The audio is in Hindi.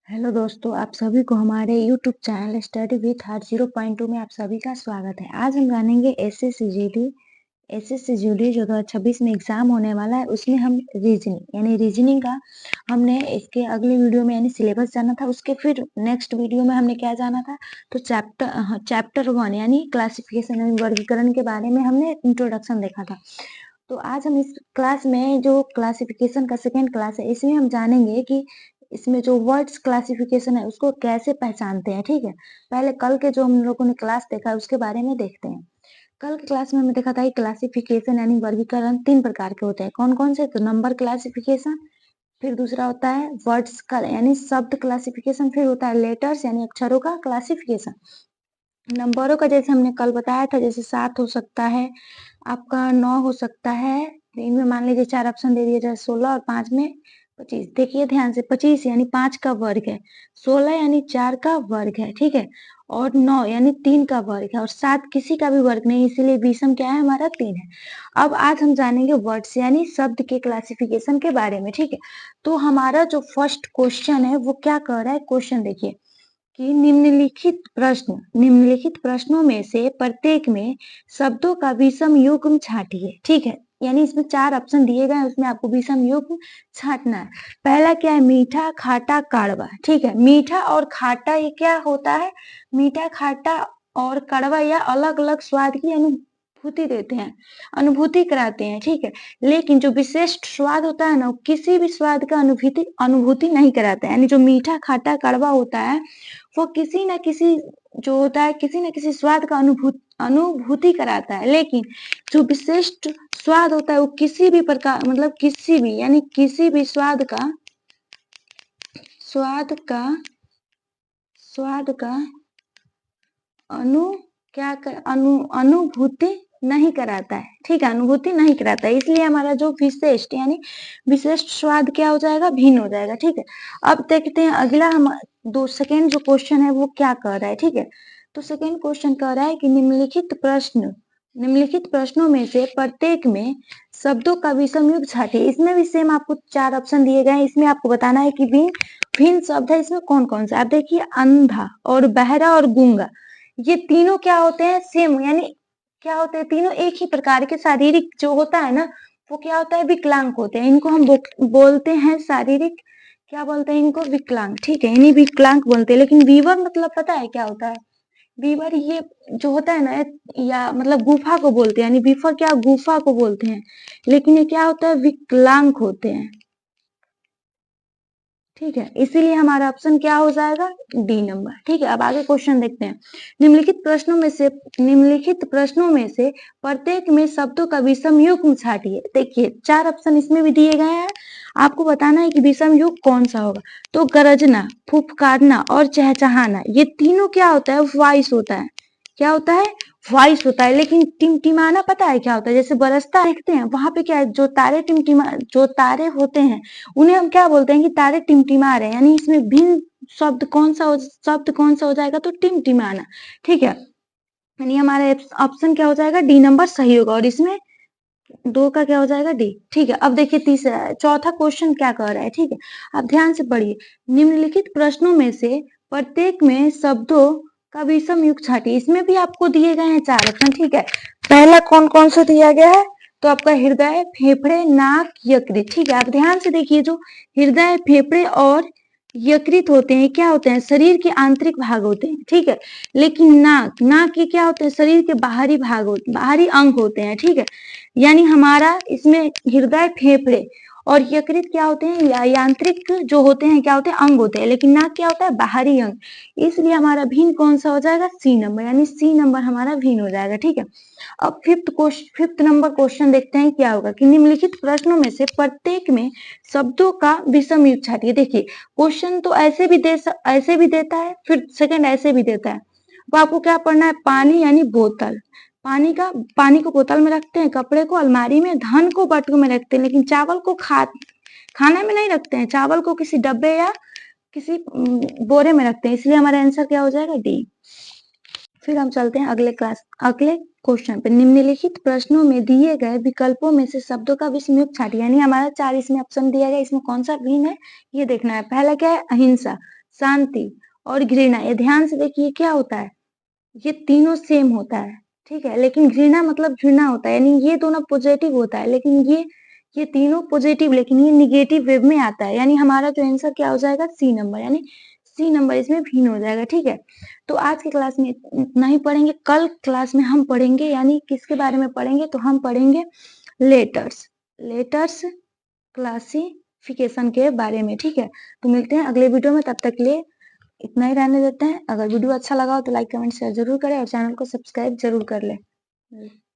हेलो दोस्तों, आप सभी को हमारे YouTube channel study with heart 0.2 में आप सभी का स्वागत है। आज हम जानेंगे एसएससी जीडी जो 2026 में एग्जाम होने वाला है, उसमें हम रीजनिंग का हमने इसके अगले वीडियो में यानी सिलेबस जाना था। उसके फिर नेक्स्ट वीडियो में हमने क्या जाना था, तो चैप्टर 1 यानी क्लासिफिकेशन यानी वर्गीकरण के बारे में हमने इंट्रोडक्शन देखा था। तो आज हम इस क्लास में जो क्लासिफिकेशन का सेकेंड क्लास है, इसमें हम जानेंगे कि इसमें जो वर्ड्स क्लासिफिकेशन है उसको कैसे पहचानते हैं। ठीक है, पहले कल के जो हम लोगों ने क्लास देखा है उसके बारे में देखते हैं। कल की क्लास में हमने देखा था कि क्लासिफिकेशन यानी वर्गीकरण 3 प्रकार के होते हैं। कौन कौन से? तो नंबर क्लासिफिकेशन, फिर दूसरा होता है वर्ड्स का यानी शब्द क्लासिफिकेशन, फिर होता है लेटर्स यानी अक्षरों का क्लासिफिकेशन। नंबरों का जैसे हमने कल बताया था, जैसे 7 हो सकता है, आपका 9 हो सकता है, इनमें मान लीजिए 4 ऑप्शन दे दिए जाए, 16 और 5 में 25। देखिए ध्यान से, 25 यानी 5 का वर्ग है, 16 यानी 4 का वर्ग है, ठीक है, और 9 यानी 3 का वर्ग है, और 7 किसी का भी वर्ग नहीं, इसीलिए विषम क्या है हमारा 3 है। अब आज हम जानेंगे वर्ड्स यानी शब्द के क्लासिफिकेशन के बारे में। ठीक है, तो हमारा जो फर्स्ट क्वेश्चन है वो क्या कह रहा है, क्वेश्चन देखिए कि निम्नलिखित प्रश्नों में से प्रत्येक में शब्दों का विषम युग्म छांटिए। ठीक है, यानी इसमें 4 ऑप्शन दिए गए हैं, उसमें आपको विषम युग्म छांटना है। पहला क्या है, मीठा, खाटा, कड़वा। ठीक है, मीठा और खाटा ये क्या होता है, मीठा, खाटा और कड़वा या अलग अलग स्वाद की अनुभूति देते हैं, अनुभूति कराते हैं। ठीक है, लेकिन जो विशिष्ट स्वाद होता है ना, वो किसी भी स्वाद का अनुभूति नहीं कराता है। यानी जो मीठा, खाटा, कड़वा होता है वो किसी न किसी जो होता है किसी न किसी स्वाद का अनुभूति कराता है, लेकिन जो विशिष्ट स्वाद होता है वो किसी भी प्रकार मतलब किसी भी यानी किसी भी स्वाद का अनु क्या कर अनुभूति नहीं कराता है। ठीक है, अनुभूति नहीं कराता है, इसलिए हमारा जो विशिष्ट यानी विशिष्ट स्वाद क्या हो जाएगा, भिन्न हो जाएगा। ठीक है, अब देखते हैं अगला हम सेकेंड जो क्वेश्चन है वो क्या कर रहा है। ठीक है, तो सेकेंड क्वेश्चन कह रहा है कि निम्नलिखित प्रश्नों में से प्रत्येक में शब्दों का विषम युग्म छांटिए। इसमें भी सेम आपको 4 ऑप्शन दिए गए हैं, इसमें आपको बताना है कि भिन्न शब्द है इसमें कौन कौन सा। आप देखिए, अंधा और बहरा और गूंगा, ये तीनों क्या होते हैं, सेम यानी क्या होते हैं, तीनों एक ही प्रकार के शारीरिक जो होता है ना, वो क्या होता है, विकलांग होते हैं। इनको हम बोलते हैं शारीरिक, क्या बोलते हैं इनको, विकलांग। ठीक है, इन्हीं विकलांग बोलते हैं। लेकिन वीवर मतलब पता है क्या होता है, वीवर ये जो होता है ना, या मतलब गुफा को बोलते हैं, यानी वीफर क्या, गुफा को बोलते हैं, लेकिन ये क्या होता है, विकलांग होते हैं। ठीक है, इसीलिए हमारा ऑप्शन क्या हो जाएगा, डी नंबर। ठीक है, अब आगे क्वेश्चन देखते हैं। निम्नलिखित प्रश्नों में से प्रत्येक में शब्दों का विषम युग्म छांटिए। देखिए 4 ऑप्शन इसमें भी दिए गए हैं, आपको बताना है कि विषम युग्म कौन सा होगा। तो गरजना, फुफकारना और चहचहाना, ये तीनों क्या होता है, वॉइस होता है। क्या होता है, वॉइस होता है। लेकिन टिमटिमाना पता है क्या होता है, जैसे बरसता देखते हैं, वहां पे क्या है, जो तारे होते हैं उन्हें हम क्या बोलते हैं कि तारे टिमटिमा रहे हैं, यानी इसमें भिन्न शब्द कौन सा हो जाएगा, तो टिमटिमाना। ठीक है, यानी हमारा ऑप्शन क्या हो जाएगा, डी नंबर सही होगा, और इसमें 2 का क्या हो जाएगा, डी। ठीक है, अब देखिए चौथा क्वेश्चन क्या कह रहा है। ठीक है, आप ध्यान से पढ़िए। निम्नलिखित प्रश्नों में से प्रत्येक में शब्दों का विषम युग्म छांटिए। इसमें भी आपको दिए गए हैं 4 ऑप्शन। ठीक है, पहला कौन कौन सा दिया गया है, तो आपका हृदय, फेफड़े, नाक, यकृत। ठीक है, आप ध्यान से देखिए, जो हृदय, फेफड़े और यकृत होते हैं क्या होते हैं, शरीर के आंतरिक भाग होते हैं। ठीक है, लेकिन नाक के क्या होते हैं, शरीर के बाहरी बाहरी अंग होते हैं। ठीक है, यानी हमारा इसमें हृदय, फेफड़े और यकृत क्या होते हैं, यांत्रिक जो होते हैं क्या होते हैं, अंग होते हैं, लेकिन नाक क्या होता है, बाहरी अंग। इसलिए हमारा भिन्न कौन सा हो जाएगा, सी नंबर, यानी सी नंबर हमारा भिन्न हो जाएगा। ठीक है, अब फिफ्थ नंबर क्वेश्चन देखते हैं क्या होगा कि निम्नलिखित प्रश्नों में से प्रत्येक में शब्दों का विषम युग्म छांटिए। देखिए क्वेश्चन तो ऐसे भी देता है, फिर सेकंड ऐसे भी देता है। तो आपको क्या पढ़ना है, पानी यानी बोतल, पानी को बोतल में रखते हैं, कपड़े को अलमारी में, धन को बटुए में रखते हैं, लेकिन चावल को खाने में नहीं रखते हैं, चावल को किसी डब्बे या किसी बोरे में रखते हैं। इसलिए हमारा आंसर क्या हो जाएगा, डी। फिर हम चलते हैं अगले क्वेश्चन पे। निम्नलिखित प्रश्नों में दिए गए विकल्पों में से शब्दों का विषम युग्म छांटिए। यानी हमारा 4 इसमें ऑप्शन दिया गया, इसमें कौन सा भिन्न है ये देखना है। पहला क्या है, अहिंसा, शांति और घृणा, ये ध्यान से देखिए क्या होता है, ये तीनों सेम होता है, ठीक है। लेकिन घृणा मतलब घृणा होता है, यानी ये दोनों पॉजिटिव होता है, लेकिन ये तीनों पॉजिटिव, लेकिन ये निगेटिव वेव में आता है। यानी हमारा जो आंसर क्या हो जाएगा, सी नंबर, यानी सी नंबर इसमें भिन्न हो जाएगा, ठीक है। तो आज की क्लास में इतना ही पढ़ेंगे। कल क्लास में हम पढ़ेंगे, यानी किसके बारे में पढ़ेंगे, तो हम पढ़ेंगे लेटर्स क्लासिफिकेशन के बारे में, ठीक है। तो मिलते हैं अगले वीडियो में, तब तक के लिए इतना ही रहने देते हैं। अगर वीडियो अच्छा लगा हो तो लाइक कमेंट शेयर जरूर करें और चैनल को सब्सक्राइब जरूर कर लें।